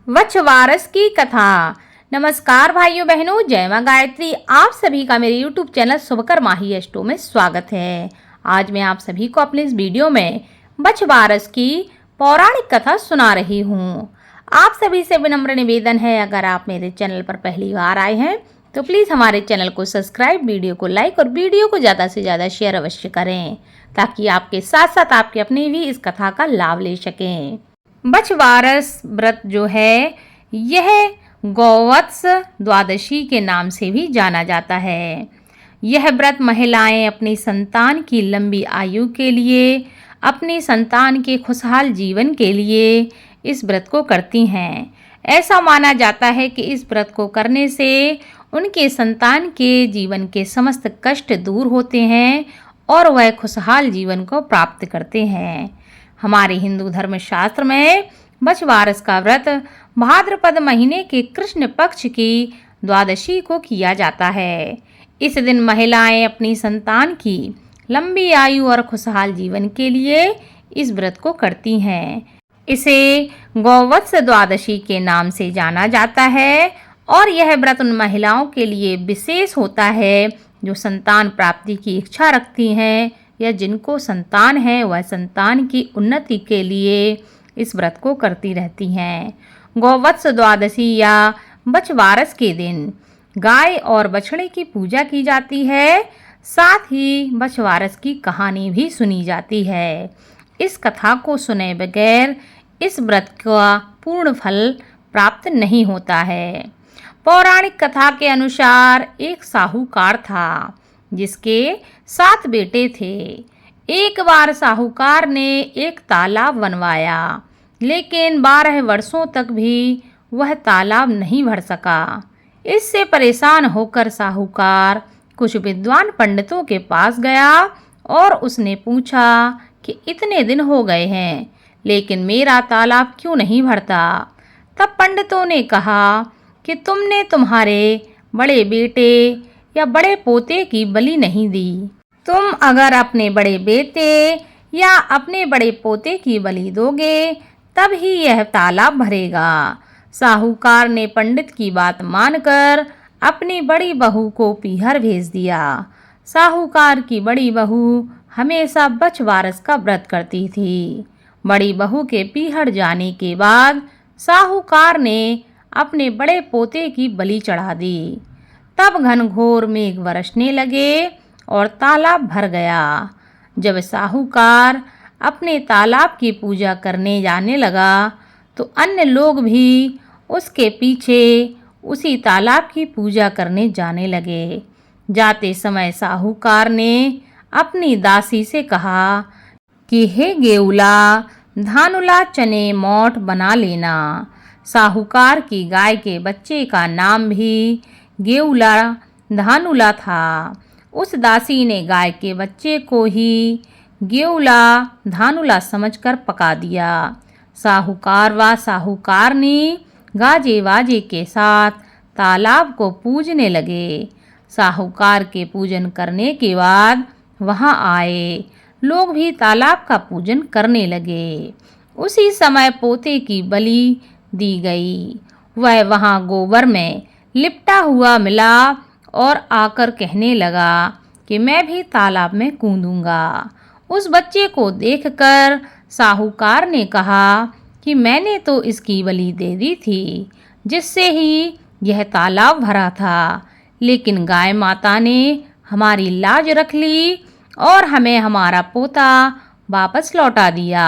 वछवारस की कथा। नमस्कार भाइयों बहनों, जय मां गायत्री। आप सभी का मेरे YouTube चैनल शुभकर माही अष्टो में स्वागत है। आज मैं आप सभी को अपने इस वीडियो में वछवारस की पौराणिक कथा सुना रही हूँ। आप सभी से विनम्र निवेदन है, अगर आप मेरे चैनल पर पहली बार आए हैं तो प्लीज़ हमारे चैनल को सब्सक्राइब, वीडियो को लाइक और वीडियो को ज़्यादा से ज़्यादा शेयर अवश्य करें, ताकि आपके साथ साथ आपके अपने भी इस कथा का लाभ ले सकें। वछवारस व्रत जो है यह गौवत्स द्वादशी के नाम से भी जाना जाता है। यह व्रत महिलाएं अपनी संतान की लंबी आयु के लिए, अपनी संतान के खुशहाल जीवन के लिए इस व्रत को करती हैं। ऐसा माना जाता है कि इस व्रत को करने से उनके संतान के जीवन के समस्त कष्ट दूर होते हैं और वह खुशहाल जीवन को प्राप्त करते हैं। हमारे हिंदू धर्म शास्त्र में वछवारस का व्रत भाद्रपद महीने के कृष्ण पक्ष की द्वादशी को किया जाता है। इस दिन महिलाएं अपनी संतान की लंबी आयु और खुशहाल जीवन के लिए इस व्रत को करती हैं। इसे गौवत्स द्वादशी के नाम से जाना जाता है और यह व्रत उन महिलाओं के लिए विशेष होता है जो संतान प्राप्ति की इच्छा रखती हैं या जिनको संतान है, वह संतान की उन्नति के लिए इस व्रत को करती रहती हैं। गौवत्स द्वादशी या वछवारस के दिन गाय और बछड़े की पूजा की जाती है। साथ ही वछवारस की कहानी भी सुनी जाती है। इस कथा को सुने बगैर इस व्रत का पूर्ण फल प्राप्त नहीं होता है। पौराणिक कथा के अनुसार एक साहूकार था जिसके 7 बेटे थे। एक बार साहूकार ने एक तालाब बनवाया, लेकिन 12 वर्षों तक भी वह तालाब नहीं भर सका। इससे परेशान होकर साहूकार कुछ विद्वान पंडितों के पास गया और उसने पूछा कि इतने दिन हो गए हैं लेकिन मेरा तालाब क्यों नहीं भरता। तब पंडितों ने कहा कि तुमने तुम्हारे बड़े बेटे या बड़े पोते की बलि नहीं दी। तुम अगर अपने बड़े बेटे या अपने बड़े पोते की बलि दोगे तब ही यह तालाब भरेगा। साहूकार ने पंडित की बात मानकर अपनी बड़ी बहू को पीहर भेज दिया। साहूकार की बड़ी बहू हमेशा वछवारस का व्रत करती थी। बड़ी बहू के पीहर जाने के बाद साहूकार ने अपने बड़े पोते की बलि चढ़ा दी। तब घनघोर मेघ बरसने लगे और तालाब भर गया। जब साहूकार अपने तालाब की पूजा करने जाने लगा तो अन्य लोग भी उसके पीछे उसी तालाब की पूजा करने जाने लगे। जाते समय साहूकार ने अपनी दासी से कहा कि हे गेउला, धानुला चने मोठ बना लेना। साहूकार की गाय के बच्चे का नाम भी गेउला धानुला था। उस दासी ने गाय के बच्चे को ही गेउला धानुला समझकर पका दिया। साहूकार व साहूकारनी गाजे बाजे के साथ तालाब को पूजने लगे। साहूकार के पूजन करने के बाद वहां आए लोग भी तालाब का पूजन करने लगे। उसी समय पोते की बलि दी गई। वह वहां गोबर में लिपटा हुआ मिला और आकर कहने लगा कि मैं भी तालाब में कूदूंगा। उस बच्चे को देखकर साहूकार ने कहा कि मैंने तो इसकी बलि दे दी थी जिससे ही यह तालाब भरा था, लेकिन गाय माता ने हमारी लाज रख ली और हमें हमारा पोता वापस लौटा दिया।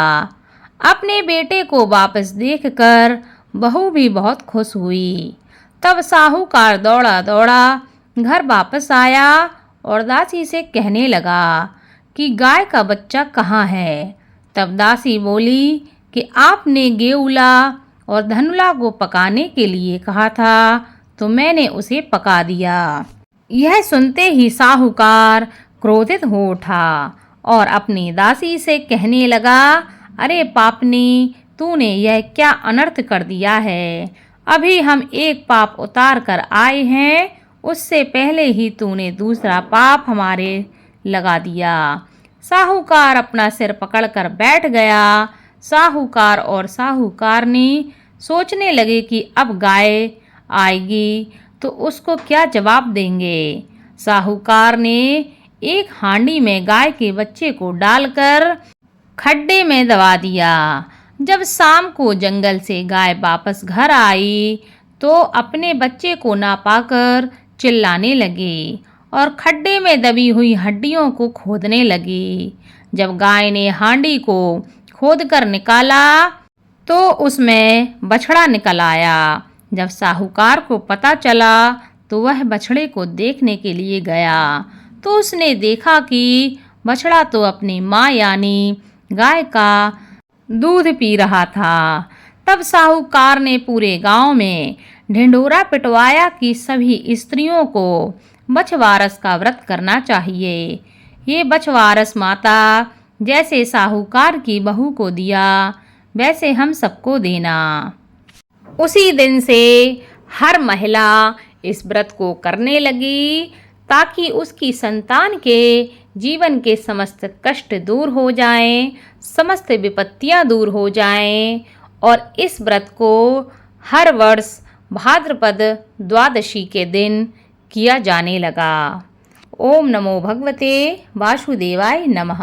अपने बेटे को वापस देखकर बहू भी बहुत खुश हुई। तब साहूकार दौड़ा दौड़ा घर वापस आया और दासी से कहने लगा कि गाय का बच्चा कहाँ है। तब दासी बोली कि आपने गेउला और धनुला को पकाने के लिए कहा था तो मैंने उसे पका दिया। यह सुनते ही साहूकार क्रोधित हो उठा और अपनी दासी से कहने लगा, अरे पापनी, तूने यह क्या अनर्थ कर दिया है। अभी हम एक पाप उतार कर आए हैं, उससे पहले ही तूने दूसरा पाप हमारे लगा दिया। साहूकार अपना सिर पकड़कर बैठ गया। साहूकार और साहूकारनी सोचने लगे कि अब गाय आएगी तो उसको क्या जवाब देंगे। साहूकार ने एक हांडी में गाय के बच्चे को डालकर खड्डे में दबा दिया। जब शाम को जंगल से गाय वापस घर आई तो अपने बच्चे को ना पाकर चिल्लाने लगी और खड्डे में दबी हुई हड्डियों को खोदने लगी। जब गाय ने हांडी को खोदकर निकाला तो उसमें बछड़ा निकल आया। जब साहूकार को पता चला तो वह बछड़े को देखने के लिए गया तो उसने देखा कि बछड़ा तो अपनी माँ यानी गाय का दूध पी रहा था। तब साहूकार ने पूरे गांव में ढिंढोरा पिटवाया कि सभी स्त्रियों को बछवारस का व्रत करना चाहिए। ये बछवारस माता जैसे साहूकार की बहू को दिया वैसे हम सबको देना। उसी दिन से हर महिला इस व्रत को करने लगी ताकि उसकी संतान के जीवन के समस्त कष्ट दूर हो जाएं, समस्त विपत्तियां दूर हो जाएं। और इस व्रत को हर वर्ष भाद्रपद द्वादशी के दिन किया जाने लगा। ओम नमो भगवते वासुदेवाय नमः।